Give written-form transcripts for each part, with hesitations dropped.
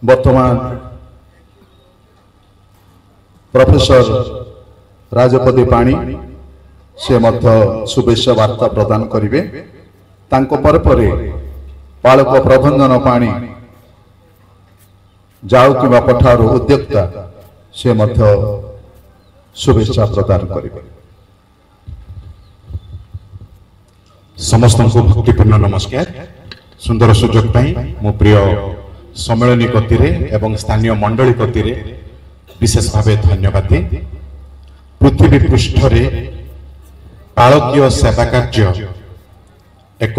वर्तमान प्रोफेसर राजपति पाणी से मध्य शुभेच्छा वार्ता प्रदान करिवे। तांको पर पालक प्रभंजन पाणी जाऊ कि पठार उद्योक्ता से मध्य शुभेच्छा प्रदान करिवे। समस्त को भक्तिपूर्ण नमस्कार। सुंदर सुजोग मो प्रिय सम्मेलनी गतिरे एवं स्थानीय मंडली गतिरे विशेष भाव धन्यवाद। पृथ्वी पृष्ठ रे पालकीय सेवा कार्य एक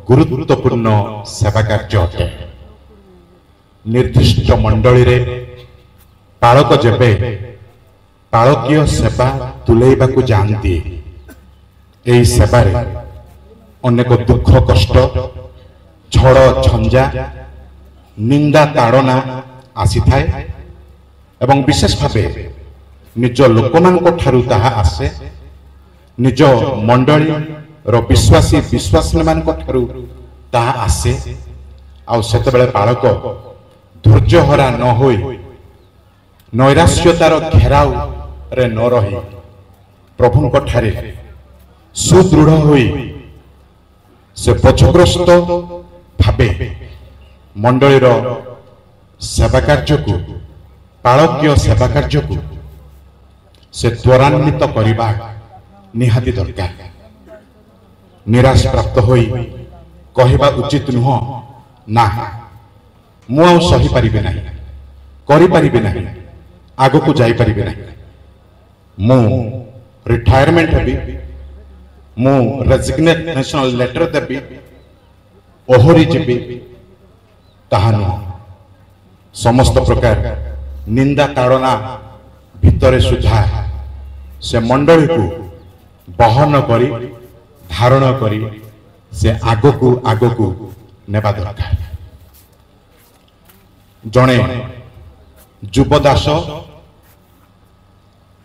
गुरुत्वपूर्ण सेवा कार्य अटे। निर्दिष्ट मंडली रे पालक जेबे पालकीय सेवा तुलेबा को जानती एई सेवा रे अनेक दुख कष्ट झड़ झंझा निंदा ताड़ना आसी थाए एवं विशेष भावे निज लोकमानक ठारू ताहा आसे। निज मंडली रो विश्वासी विश्वासी मानक ठारू ताहा आसे। आउ सेतेबेले पालक धैर्य हरा न होई नैराश्यतार घेराव रे न रही प्रभुंक ठारे सुदृढ़ होई से पछग्रस्त भावे मंडलीर सेवा कार्य को पालकीय सेवा कार्य को से त्वरान्वित करने निहाती दरकार। निराश प्राप्त होई कहवा उचित नुह ना मु आ सही पारिबे नाही करि पारिबे नाही आगो को जाई पारिबे नाही मु रिटायरमेंट हेबी मु रेजिग्नेशन लेटर देबी ओहरी जीवी ताहा नुह। समस्त प्रकार निंदा ताड़ना भितरे सुधा से मंडली को बहन करी धारण करी से आगो को नेबा दरकार। जणे युवदास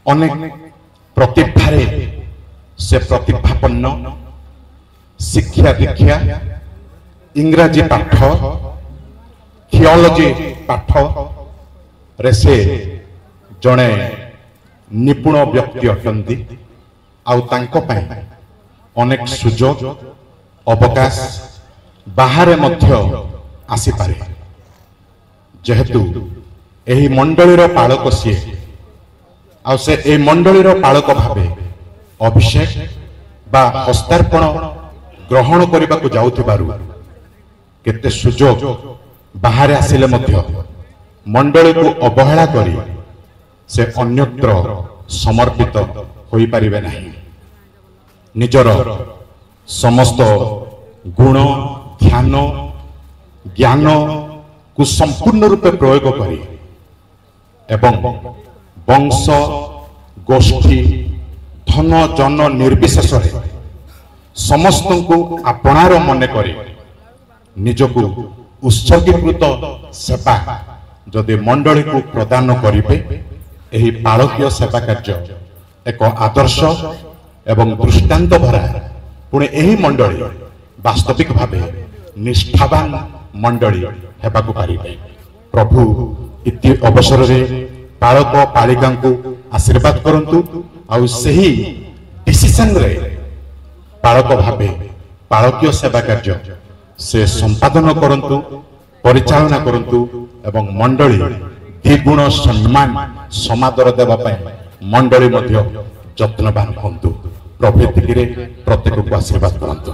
अनेक प्रतिभारे से प्रतिभापन्न शिक्षा दीक्षा इंग्राजी पाठ थियोलॉजी पाठ रे से जणे निपुण व्यक्ति अटंती। आउ तांको पाई अनेक सुजोग अवकाश बाहर मध्य आसी पारे। जेहेतु एही मंडलीर पालक सी आउ से ए मंडलीर पालक भावे अभिषेक बा हस्तार्पण ग्रहण करने को जाउथिबारु केते सुजोग बाहर आसिले मध्य मंडली को अवहेला करी से अन्यत्र समर्पित होई परिबे नाही। निजर समस्त गुण ध्यान ज्ञान को संपूर्ण रूपे प्रयोग करी एवं वंश गोष्ठी धन जन निर्विशेष समस्त को आपणार मन करे निजको उत्सर्गीकृत सेवा जदि मंडली को प्रदान करिवे एही पालकीय सेवा कार्य एक आदर्श एवं दृष्टांत भरा पुणे एही मंडली वास्तविक भावे निष्ठावान मंडली हेबाकु पारिबे। प्रभु इति अवसर रे पालक पालिका को आशीर्वाद करंतु आउ सही डिसीजन रे पालक भावे पालकीय सेवा कार्य से संपादन करंतु परिचालना करंतु एवं मंडली द्विगुण सम्मान समादर देवा मंडली मध्य जत्नवान हंतु। प्रभु एतिकिरे प्रत्येक को आशीर्वाद करंतु।